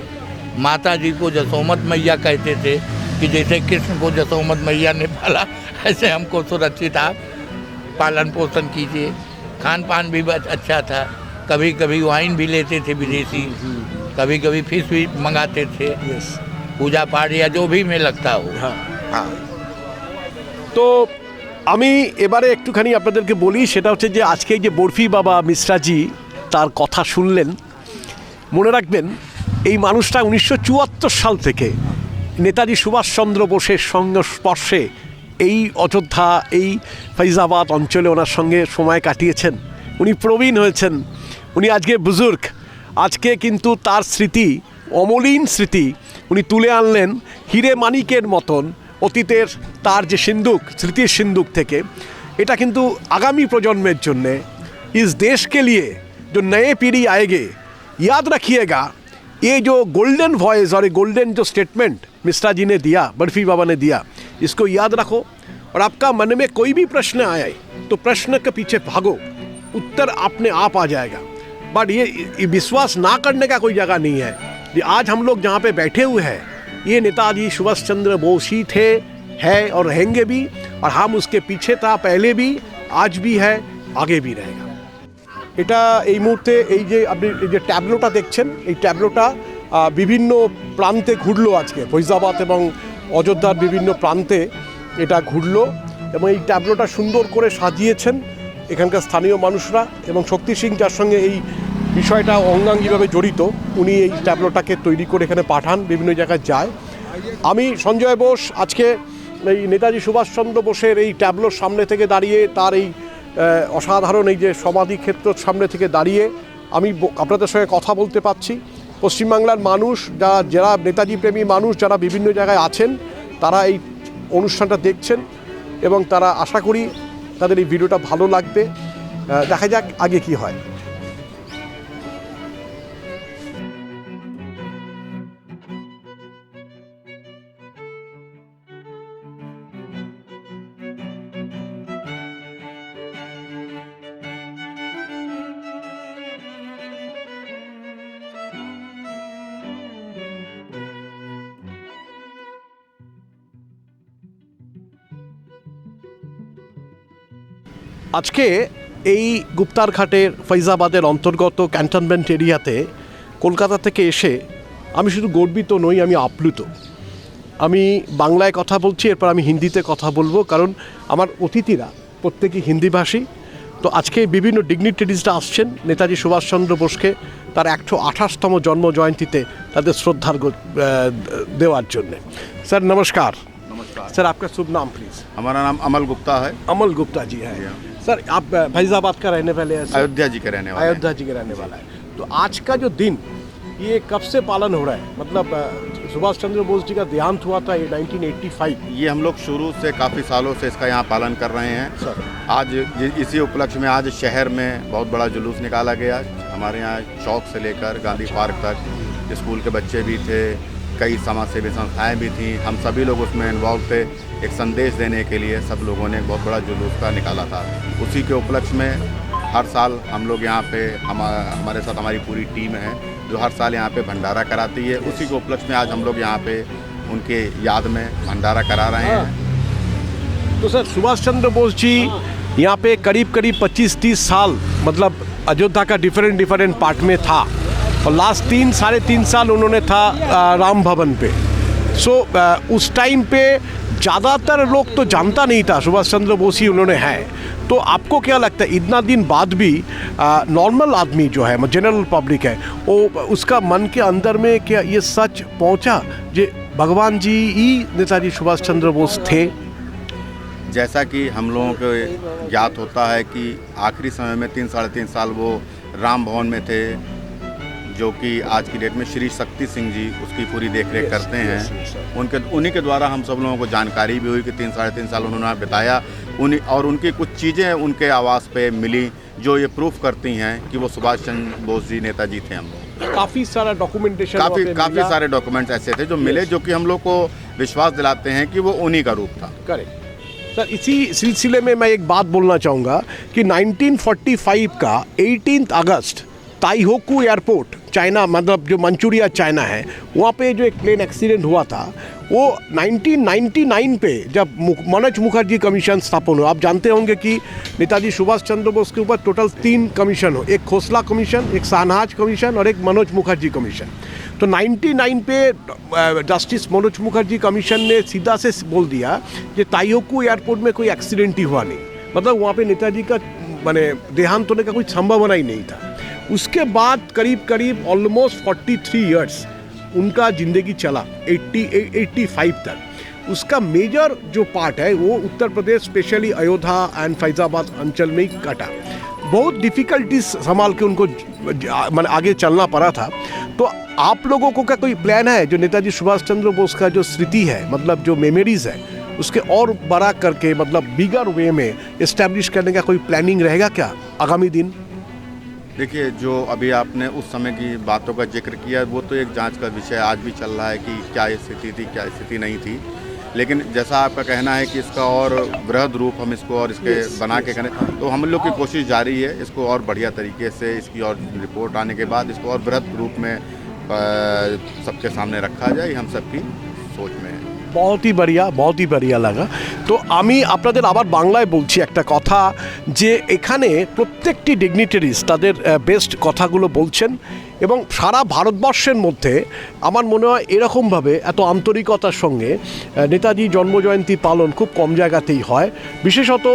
माता जी को जसोमत मैया कहते थे कि जैसे कृष्ण को जसोमत मैया ने पाला ऐसे हमको सुरक्षित आप पालन पोषण कीजिए। खान पान भी अच्छा था, कभी कभी वाइन भी लेते थे विदेशी, कभी कभी फिश भी मंगाते थे, पूजा पाठ या जो भी में लगता हो। हाँ। তো আমি এবারে একটুখানি আপনাদেরকে বলি, সেটা হচ্ছে যে আজকে যে বরফি বাবা মিশ্রাজি তার কথা শুনলেন, মনে রাখবেন এই মানুষটা 1974 সাল থেকে নেতাজি সুভাষচন্দ্র বোসের সংস্পর্শে এই অযোধ্যা, এই ফৈজাবাদ অঞ্চলে ওনার সঙ্গে সময় কাটিয়েছেন। উনি প্রবীণ হয়েছেন, উনি আজকে বুজুর্গ। আজকে কিন্তু তার স্মৃতি, অমলিন স্মৃতি উনি তুলে আনলেন হিরে মানিকের মতন অতীতের তার যে সিন্দুক, স্মৃতির সিন্দুক থেকে। এটা কিন্তু আগামী প্রজন্মের জন্যে, इस देश के लिए जो नए पीढ़ी आएगी, याद रखिएगा ये जो गोल्डन वॉइस और ये गोल्डन जो स्टेटमेंट मिश्रा जी ने दिया, बर्फी बाबा ने दिया, इसको याद रखो। और आपका मन में कोई भी प्रश्न आए तो प्रश्न के पीछे भागो, उत्तर अपने आप आ जाएगा। बट ये विश्वास ना करने का कोई जगह नहीं है। ये आज हम लोग जहाँ पे बैठे हुए हैं, ये नेताजी सुभाष चंद्र बोस ही थे, है और रहेंगे भी। और हम उसके पीछे था, पहले भी, आज भी है, आगे भी रहेगा। এটা এই মুহূর্তে এই যে আপনি এই যে ট্যাবলোটা দেখছেন, এই ট্যাবলোটা বিভিন্ন প্রান্তে ঘুরলো আজকে, ফৈজাবাদ এবং অযোধ্যার বিভিন্ন প্রান্তে এটা ঘুরলো এবং এই ট্যাবলোটা সুন্দর করে সাজিয়েছেন এখানকার স্থানীয় মানুষরা। এবং শক্তি সিং যার সঙ্গে এই বিষয়টা অঙ্গাঙ্গিভাবে জড়িত, উনি এই ট্যাবলোটাকে তৈরি করে এখানে পাঠান, বিভিন্ন জায়গায় যায়। আমি সঞ্জয় বোস আজকে এই নেতাজি সুভাষচন্দ্র বোসের এই ট্যাবলোর সামনে থেকে দাঁড়িয়ে, তার এই অসাধারণ এই যে সমাধি ক্ষেত্রের সামনে থেকে দাঁড়িয়ে আমি আপনাদের সঙ্গে কথা বলতে পারছি। পশ্চিমবাংলার মানুষ, যারা নেতাজি প্রেমী মানুষ, যারা বিভিন্ন জায়গায় আছেন, তারা এই অনুষ্ঠানটা দেখছেন এবং তারা আশা করি তাদের এই ভিডিওটা ভালো লাগবে। দেখা যাক আগে কি হয়। আজকে এই গুপ্তারঘাটের ফৈজাবাদের অন্তর্গত ক্যান্টনমেন্ট এরিয়াতে কলকাতা থেকে এসে আমি শুধু গর্বিত নই, আমি আপ্লুত। আমি বাংলায় কথা বলছি, এরপর আমি হিন্দিতে কথা বলবো, কারণ আমার অতিথিরা প্রত্যেকেই হিন্দিভাষী। তো আজকে বিভিন্ন ডিগনিটারিজরা আসছেন নেতাজি সুভাষচন্দ্র বোসকে তার 128তম জন্ম জয়ন্তীতে তাদের শ্রদ্ধার দেওয়ার জন্যে। স্যার नमस्कार। सर आपका शुभ नाम प्लीज़? हमारा नाम अमल गुप्ता है। अमल गुप्ता जी है। सर आप फैजाबाद का रहने वाले हैं? अयोध्या जी का रहने वाला है। अयोध्या जी का रहने वाला है। तो आज का जो दिन ये कब से पालन हो रहा है? मतलब सुभाष चंद्र बोस जी का देहांत हुआ था ये 1985। ये हम लोग शुरू से काफ़ी सालों से इसका यहाँ पालन कर रहे हैं। सर आज इसी उपलक्ष्य में आज शहर में बहुत बड़ा जुलूस निकाला गया। हमारे यहाँ चौक से लेकर गांधी पार्क तक स्कूल के बच्चे भी थे, कई समाज सेवी संस्थाएँ भी थीं, हम सभी लोग उसमें इन्वॉल्व थे। एक संदेश देने के लिए सब लोगों ने बहुत बड़ा जुलूस का निकाला था। उसी के उपलक्ष्य में हर साल हम लोग यहाँ पे हमारे साथ हमारी पूरी टीम है जो हर साल यहाँ पे भंडारा कराती है। उसी के उपलक्ष्य में आज हम लोग यहाँ पे उनके याद में भंडारा करा रहे हैं। तो सर सुभाष चंद्र बोस जी यहाँ पे करीब 25-30 साल मतलब अयोध्या का डिफरेंट पार्ट में था और लास्ट 3-3.5 साल उन्होंने था राम भवन पे। उस टाइम पे ज़्यादातर लोग तो जानता नहीं था सुभाष चंद्र बोस ही उन्होंने हैं। तो आपको क्या लगता है इतना दिन बाद भी नॉर्मल आदमी जो है जनरल पब्लिक है वो उसका मन के अंदर में क्या ये सच पहुंचा जे भगवान जी ही नेताजी सुभाष चंद्र बोस थे? जैसा कि हम लोगों को ज्ञात होता है कि आखिरी समय में 3-3.5 साल वो राम भवन में थे, जो कि आज की डेट में श्री शक्ति सिंह जी उसकी पूरी देखरेख करते हैं। उन्हीं के द्वारा हम सब लोगों को जानकारी भी हुई कि 3-3.5 साल उन्होंने बिताया। और उनकी कुछ चीज़ें उनके आवास पे मिली जो ये प्रूफ करती हैं कि वो सुभाष चंद्र बोस जी नेताजी थे। हम लोग काफ़ी सारा डॉक्यूमेंटेशन काफ़ी सारे डॉक्यूमेंट्स ऐसे थे जो मिले, जो कि हम लोग को विश्वास दिलाते हैं कि वो उन्हीं का रूप था। Correct sir. इसी सिलसिले में मैं एक बात बोलना चाहूँगा कि 1945 का 18 अगस्त ताइहोकू एयरपोर्ट चाइना मतलब जो मंचूरिया चाइना है वहाँ पे जो एक प्लेन एक्सीडेंट हुआ था वो 1999 पे जब मनोज मुखर्जी कमीशन स्थापन हुआ। आप जानते होंगे कि नेताजी सुभाष चंद्र बोस के ऊपर टोटल 3 कमीशन हो, एक खोसला कमीशन, एक शाहनवाज कमीशन और एक मनोज मुखर्जी कमीशन। तो 99 पे जस्टिस मनोज मुखर्जी कमीशन ने सीधा से बोल दिया कि ताइहोकू एयरपोर्ट में कोई एक्सीडेंट ही हुआ नहीं, मतलब वहाँ पे नेताजी का माने देहांत होने का कोई संभावना ही नहीं था। उसके बाद करीब ऑलमोस्ट 43 इयर्स उनका ज़िंदगी चला 85 तक। उसका मेजर जो पार्ट है वो उत्तर प्रदेश स्पेशली अयोध्या एंड फैज़ाबाद अंचल में ही कटा। बहुत डिफ़िकल्टीज संभाल के उनको आगे चलना पड़ा था। तो आप लोगों को क्या कोई प्लान है जो नेताजी सुभाष चंद्र बोस का जो स्मृति है मतलब जो मेमोरीज है उसके और बड़ा करके मतलब बिगर वे में इस्टेब्लिश करने का कोई प्लानिंग रहेगा क्या आगामी दिन? देखिए, जो अभी आपने उस समय की बातों का जिक्र किया वो तो एक जांच का विषय आज भी चल रहा है कि क्या स्थिति थी क्या स्थिति नहीं थी। लेकिन जैसा आपका कहना है कि इसका और वृहद रूप हम इसको और इसके बना के करें, तो हम लोग की कोशिश जारी है इसको और बढ़िया तरीके से इसकी और रिपोर्ट आने के बाद इसको और वृहद रूप में सबके सामने रखा जाए, हम सबकी सोच में है। बहुत ही बढ़िया লাগা। তো আমি আপনাদের আবার বাংলায় বলছি একটা কথা যে এখানে প্রত্যেকটি ডিগনিটারিজ তাদের বেস্ট কথাগুলো বলছেন এবং সারা ভারতবর্ষের মধ্যে আমার মনে হয় এরকমভাবে এত আন্তরিকতার সঙ্গে নেতাজি জন্মজয়ন্তী পালন খুব কম জায়গাতেই হয়। বিশেষত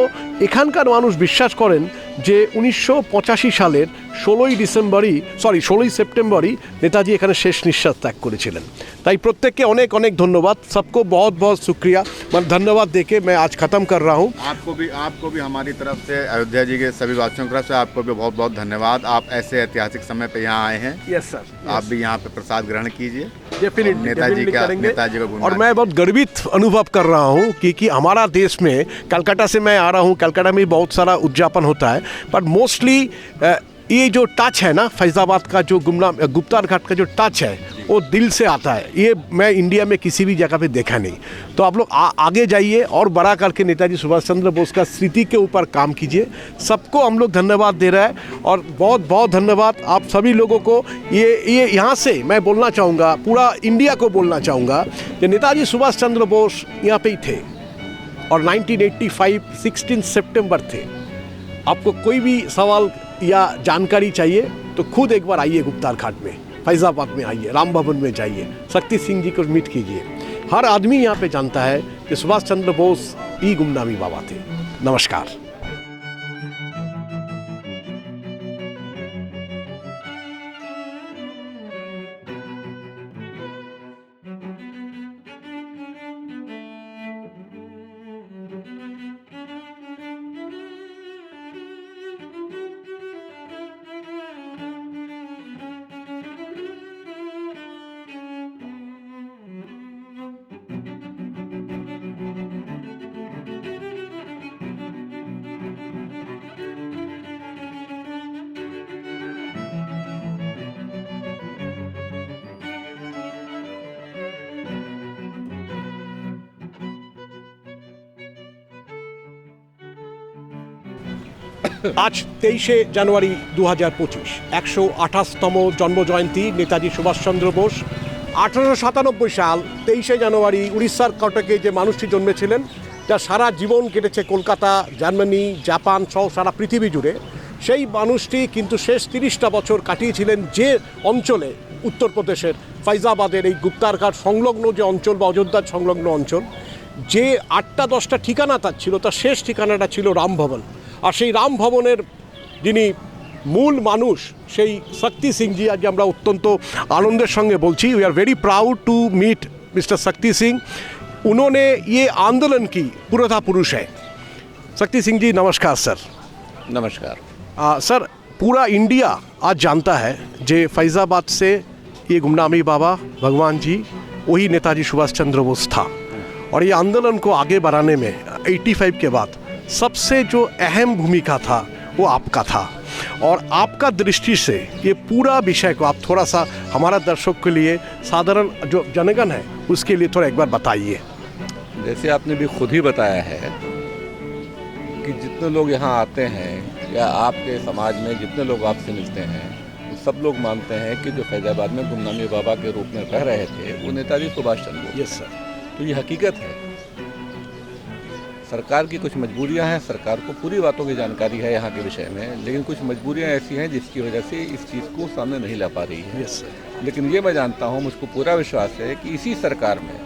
এখানকার মানুষ বিশ্বাস করেন যে 1985 সালের 16 সেপ্টেম্বরই নেতাজি এখানে শেষ নিঃশ্বাস ত্যাগ করেছিলেন। তাই প্রত্যেককে অনেক অনেক ধন্যবাদ। सबको बहुत बहुत शुक्रिया। मैं धन्यवाद देके मैं आज ख़त्म कर रहा हूँ। आपको भी हमारी तरफ से अयोध्या जी के सभी वासियों की तरफ से आपको भी बहुत बहुत धन्यवाद। आप ऐसे ऐतिहासिक समय पे यहाँ आए हैं। Yes sir. आप भी यहाँ पे प्रसाद ग्रहण कीजिए। डेफिनेटली नेताजी का और मैं बहुत गर्वित अनुभव कर रहा हूँ कि हमारा देश में कलकत्ता से मैं आ रहा हूँ, कलकत्ता में बहुत सारा उद्यापन होता है बट मोस्टली ये जो टच है ना फैज़ाबाद का जो गुप्तार घाट का जो टच है वो दिल से आता है। ये मैं इंडिया में किसी भी जगह पे देखा नहीं। तो आप लोग आगे जाइए और बड़ा करके नेताजी सुभाष चंद्र बोस का स्मृति के ऊपर काम कीजिए। सबको हम लोग धन्यवाद दे रहे हैं और बहुत बहुत धन्यवाद आप सभी लोगों को। ये यहाँ से मैं बोलना चाहूँगा, पूरा इंडिया को बोलना चाहूँगा कि नेताजी सुभाष चंद्र बोस यहाँ पे ही थे और 1985 16 सितंबर थे। आपको कोई भी सवाल या जानकारी चाहिए तो खुद एक बार आइए गुप्तार घाट में, फैज़ाबाद में आइए, राम भवन में जाइए, शक्ति सिंह जी को मीट कीजिए। हर आदमी यहाँ पे जानता है कि सुभाष चंद्र बोस ही गुमनामी बाबा थे। नमस्कार। আজ 23শে জানুয়ারি 2025 128তম জন্মজয়ন্তী নেতাজি সুভাষচন্দ্র বোস। 1897 সাল 23শে জানুয়ারি উড়িষ্যার কটকে যে মানুষটি জন্মেছিলেন, যা সারা জীবন কেটেছে কলকাতা, জার্মানি, জাপান সহ সারা পৃথিবী জুড়ে, সেই মানুষটি কিন্তু শেষ 30টা বছর কাটিয়েছিলেন যে অঞ্চলে, উত্তরপ্রদেশের ফাইজাবাদের এই গুপ্তারঘাট সংলগ্ন যে অঞ্চল বা অযোধ্যার সংলগ্ন অঞ্চল, যে 8টা-10টা ঠিকানা তার ছিল, তার শেষ ঠিকানাটা ছিল রামভবন। আর সেই রামভবনের যিনি মূল মানুষ, সেই শক্তি সিংজি, আজ আমরা অত্যন্ত आनंद संगे बोलची। We are very proud to meet mister Shakti Singh. उन्होंने ये आंदोलन की पुरधा पुरुष है। शक्ति सिंह जी नमस्कार सर। नमस्कार सर, पूरा इंडिया आज जानता है जे फैज़ाबाद से ये गुमनामी बाबा भगवान जी वही नेताजी सुभाष चंद्र बोस था, और ये आंदोलन को आगे बढ़ाने में 85 के बाद सबसे जो अहम भूमिका था वो आपका था। और आपका दृष्टि से ये पूरा विषय को आप थोड़ा सा हमारा दर्शक के लिए, साधारण जो जनगण है उसके लिए थोड़ा एक बार बताइए। जैसे आपने भी खुद ही बताया है कि जितने लोग यहाँ आते हैं या आपके समाज में जितने लोग आपसे मिलते हैं, वो सब लोग मानते हैं कि जो फैज़ाबाद में गुमनामी बाबा के रूप में रह रहे थे वो नेताजी सुभाष चंद्र बोस। Yes sir. तो ये हकीकत है। सरकार की कुछ मजबूरियां हैं, सरकार को पूरी बातों की जानकारी है यहाँ के विषय में, लेकिन कुछ मजबूरियां ऐसी हैं जिसकी वजह से इस चीज़ को सामने नहीं ला पा रही है। Yes sir. लेकिन ये मैं जानता हूँ, मुझको पूरा विश्वास है कि इसी सरकार में,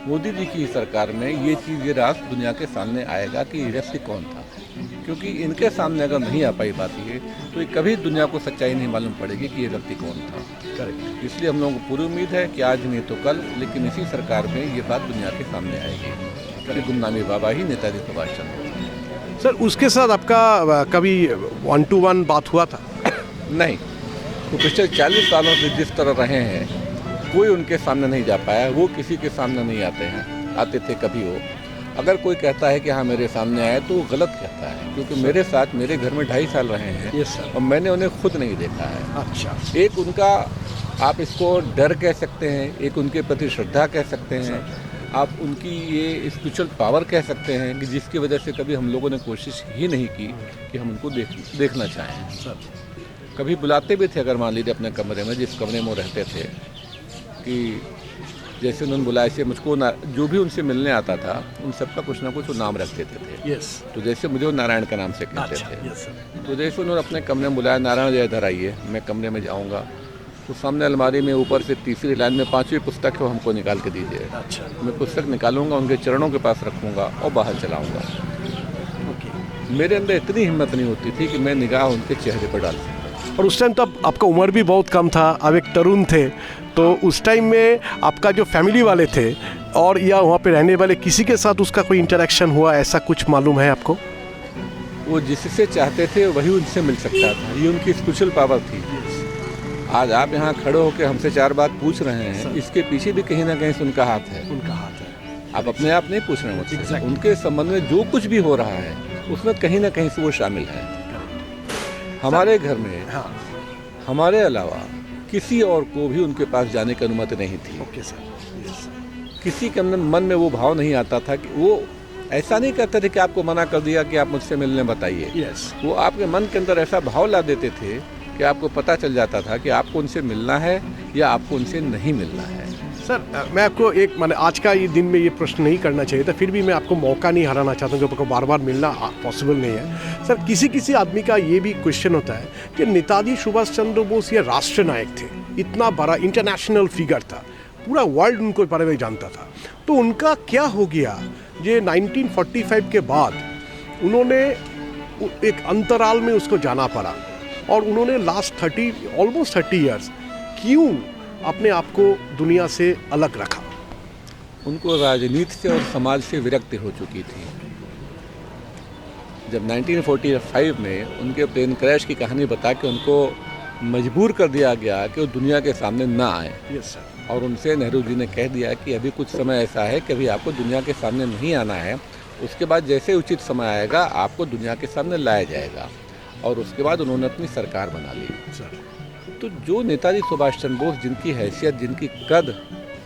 मोदी जी की सरकार में, ये चीज़, ये राज दुनिया के सामने आएगा कि ये व्यक्ति कौन था। क्योंकि इनके सामने अगर नहीं आ पाई बात ये, तो ये कभी दुनिया को सच्चाई नहीं मालूम पड़ेगी कि ये व्यक्ति कौन था। करेक्ट। इसलिए हम लोगों को पूरी उम्मीद है कि आज नहीं तो कल, लेकिन इसी सरकार में ये बात दुनिया के सामने आएगी कि गुमनामी बाबा ही नेताजी सुभाष चंद्र बोस। सर, उसके साथ आपका कभी 1-to-1 बात हुआ था? नहीं, वो पिछले 40 सालों से जिस तरह रहे हैं, कोई उनके सामने नहीं जा पाया, वो किसी के सामने नहीं आते हैं, आते थे कभी वो। अगर कोई कहता है कि हाँ मेरे सामने आए तो वो गलत कहता है, क्योंकि मेरे साथ मेरे घर में 2.5 साल रहे हैं। Yes sir. और मैंने उन्हें खुद नहीं देखा है। अच्छा। एक उनका, आप इसको डर कह सकते हैं, एक उनके प्रति श्रद्धा कह सकते हैं, आप उनकी ये स्पिरिचुअल पावर कह सकते हैं कि जिसकी वजह से कभी हम लोगों ने कोशिश ही नहीं की कि हम उनको देखना चाहें। सर, कभी बुलाते भी थे, अगर मान लीजिए अपने कमरे में, जिस कमरे में वो रहते थे, कि जैसे उन्होंने बुलाया से मुझको जो भी उनसे मिलने आता था उन सबका कुछ ना कुछ वो नाम रख देते थे। यस। तो जैसे मुझे वो नारायण के नाम से कहते अच्छा। थे। Yes sir. तो जैसे उन्होंने अपने कमरे में बुलाया, नारायण जी इधर आइए, मैं कमरे में जाऊँगा तो सामने अलमारी में ऊपर से तीसरी लाइन में 5वीं पुस्तक है, वो हमको निकाल के दीजिए। अच्छा। मैं पुस्तक निकालूंगा, उनके चरणों के पास रखूंगा और बाहर चलाऊंगा। ओके। मेरे अंदर इतनी हिम्मत नहीं होती थी कि मैं निगाह उनके चेहरे पर डाल सकता। और उस टाइम तब आपका उम्र भी बहुत कम था, आप एक तरुण थे, तो उस टाइम में आपका जो फैमिली वाले थे और या वहाँ पे रहने वाले किसी के साथ उसका कोई इंटरेक्शन हुआ, ऐसा कुछ मालूम है आपको? वो जिससे चाहते थे वही उनसे मिल सकता था, ये उनकी स्पिरिचुअल पावर थी। आज आप यहाँ खड़े होकर हमसे 4 बात पूछ रहे हैं, इसके पीछे भी कहीं ना कहीं से उनका हाथ है। उनका हाथ है। आप अपने आप नहीं पूछ रहे हैं मुझसे, Exactly. उनके संबंध में जो कुछ भी हो रहा है उसमें कहीं ना कहीं से वो शामिल है। हमारे घर में हाँ। हमारे अलावा किसी और को भी उनके पास जाने की अनुमति नहीं थी। Okay sir. यस। किसी के अंदर मन में वो भाव नहीं आता था कि वो ऐसा नहीं करते थे कि आपको मना कर दिया कि आप मुझसे मिलने बताइए। यस। वो आपके मन के अंदर ऐसा भाव ला देते थे कि आपको पता चल जाता था कि आपको उनसे मिलना है या आपको उनसे नहीं मिलना है। सर, मैं आपको एक मैंने आज का ये दिन में ये प्रश्न नहीं करना चाहिए था, फिर भी मैं आपको मौका नहीं हराना चाहता हूँ, क्योंकि आपको बार बार मिलना पॉसिबल नहीं है। सर, किसी किसी आदमी का ये भी क्वेश्चन होता है कि नेताजी सुभाष चंद्र बोस ये राष्ट्र नायक थे, इतना बड़ा इंटरनेशनल फिगर था, पूरा वर्ल्ड उनको बारे में जानता था, तो उनका क्या हो गया ये 1945 के बाद उन्होंने एक अंतराल में उसको जाना पड़ा, और उन्होंने लास्ट ऑलमोस्ट 30 ईयर्स क्यों अपने आप को दुनिया से अलग रखा? उनको राजनीति से और समाज से विरक्ति हो चुकी थी। जब 1945 में उनके प्लेन क्रैश की कहानी बता के उनको मजबूर कर दिया गया कि वो दुनिया के सामने ना आए। Yes sir. और उनसे नेहरू जी ने कह दिया कि अभी कुछ समय ऐसा है कि अभी आपको दुनिया के सामने नहीं आना है, उसके बाद जैसे उचित समय आएगा आपको दुनिया के सामने लाया जाएगा। और उसके बाद उन्होंने अपनी सरकार बना ली। सर, तो जो नेताजी सुभाष चंद्र बोस, जिनकी हैसियत, जिनकी कद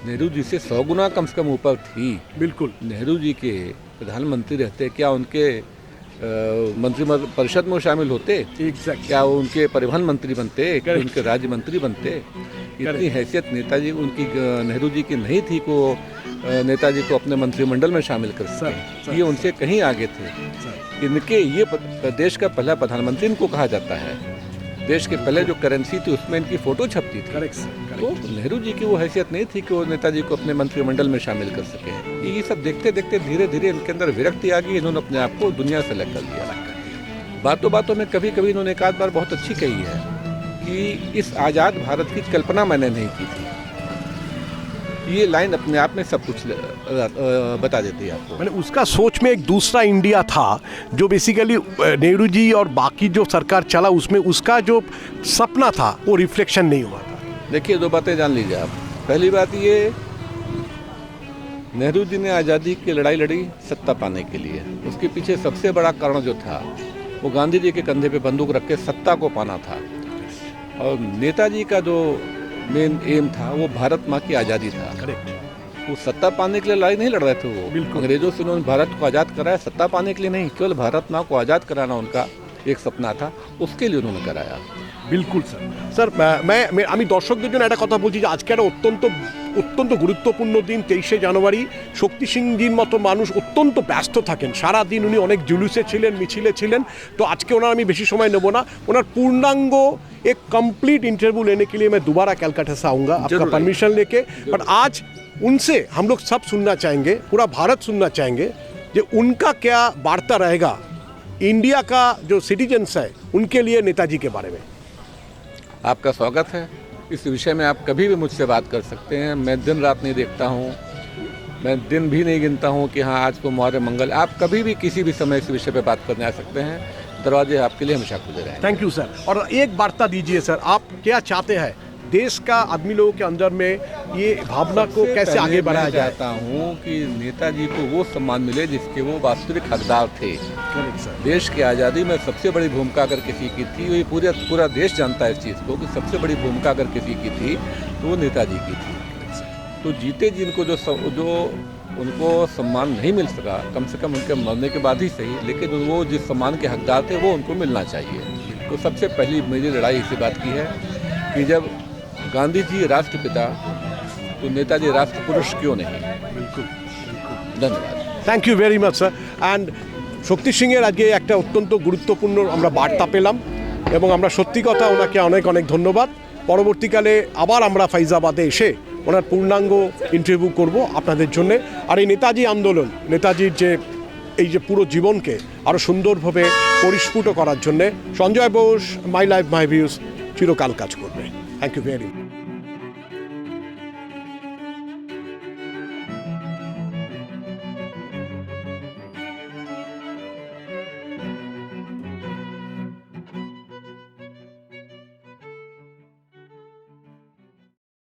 नेहरू जी से 100 गुना कम से कम ऊपर थी, बिल्कुल। नेहरू जी के प्रधानमंत्री रहते, क्या उनके मंत्री परिषद में वो शामिल होते, एग्जैक्ट क्या वो उनके परिवहन मंत्री बनते, क्या उनके राज्य मंत्री बनते? इतनी हैसियत नेताजी उनकी नेहरू जी की नहीं थी को नेताजी को अपने मंत्रिमंडल में शामिल कर सके। ये उनसे कहीं आगे थे। इनके ये देश का पहला प्रधानमंत्री इनको कहा जाता है। देश के पहले जो करेंसी थी उसमें इनकी फोटो छपती थी। तो नेहरू जी की वो हैसियत नहीं थी कि वो नेताजी को अपने मंत्रिमंडल में शामिल कर सके। ये सब देखते देखते धीरे धीरे इनके अंदर विरक्ति आ गई। इन्होंने अपने आप को दुनिया से अलग कर दिया। बातों बातों में कभी कभी इन्होंने एक आध बार बहुत अच्छी कही है कि इस आज़ाद भारत की कल्पना मैंने नहीं की थी। ये लाइन अपने आप में सब कुछ बता देती है आपको। मैंने उसका सोच में एक दूसरा इंडिया था जो बेसिकली नेहरू जी और बाकी जो सरकार चला उसमें उसका जो सपना था वो रिफ्लेक्शन नहीं हुआ था। देखिए, दो बातें जान लीजिए आप। पहली बात ये, नेहरू जी ने आज़ादी की लड़ाई लड़ी सत्ता पाने के लिए। उसके पीछे सबसे बड़ा कारण जो था वो गांधी जी के कंधे पे बंदूक रख के सत्ता को पाना था। और नेताजी का जो मेन एम था वो भारत माँ की आज़ादी था। करेक्ट। वो सत्ता पाने के लिए लड़ाई नहीं लड़ रहे थे वो। बिल्कुल। अंग्रेजों से उन्होंने भारत को आज़ाद कराया सत्ता पाने के लिए नहीं, केवल भारत माँ को आज़ाद कराना उनका एक सपना था, उसके लिए उन्होंने कराया। बिल्कुल স্যার আমি দর্শকদের জন্য একটা কথা বলছি যে আজকে একটা অত্যন্ত গুরুত্বপূর্ণ দিন 23শে জানুয়ারি। শক্তি সিংজির মতো মানুষ অত্যন্ত ব্যস্ত থাকেন সারা দিন। উনি অনেক জুলুসে ছিলেন, মিছিলে ছিলেন। তো আজকে ওনার আমি বেশি সময় নেব না। ওনার পূর্ণাঙ্গ एक कंप्लीट इंटरव्यू लेने के लिए मैं दोबारा कलकत्ता से आऊँगा आपका परमिशन लेके। बट आज उनसे हम लोग सब सुनना चाहेंगे, पूरा भारत सुनना चाहेंगे कि उनका क्या वार्ता रहेगा इंडिया का जो सिटीजन्स है उनके लिए नेताजी के बारे में। आपका स्वागत है। इस विषय में आप कभी भी मुझसे बात कर सकते हैं। मैं दिन रात नहीं देखता हूँ, मैं दिन भी नहीं गिनता हूँ कि हाँ आज को मौर्य मंगल। आप कभी भी किसी भी समय इस विषय पे बात करने आ सकते हैं। दरवाजे आपके लिए हमेशा खुले रहें। Thank you sir. और एक वार्ता दीजिए सर, आप क्या चाहते हैं देश का आदमी लोगों के अंदर में ये भावना को कैसे आगे बढ़ाया जाए? चाहता हूँ कि नेताजी को वो सम्मान मिले जिसके वो वास्तविक हकदार थे। देश की आज़ादी में सबसे बड़ी भूमिका अगर किसी की थी, ये पूरा देश जानता है इस चीज़ को कि सबसे बड़ी भूमिका अगर किसी की थी तो वो नेताजी की थी। तो जीते जिनको जो उनको सम्मान नहीं मिल सका, कम से कम उनके मरने के बाद ही सही, लेकिन वो जिस सम्मान के हकदार थे वो उनको मिलना चाहिए। तो सबसे पहली मेरी लड़ाई इसी बात की है कि जब गांधी जी राष्ट्रपिता तो नेताजी राष्ट्र पुरुष क्यों नहीं? बिल्कुल। धन्यवाद। Thank you very much sir. And Shakti সিংয়ের আজকে একটা অত্যন্ত গুরুত্বপূর্ণ আমরা বার্তা পেলাম এবং আমরা সত্যি কথা ওনাকে অনেক অনেক ধন্যবাদ। পরবর্তীকালে আবার আমরা ফাইজাবাদে এসে ওনার পূর্ণাঙ্গ ইন্টারভিউ করব আপনাদের জন্যে। আর এই নেতাজি আন্দোলন, নেতাজির যে এই যে পুরো জীবনকে আরও সুন্দরভাবে পরিস্ফুট করার জন্যে Sanjay Bose, my life my views চিরকাল কাজ করবে। Thank you very much.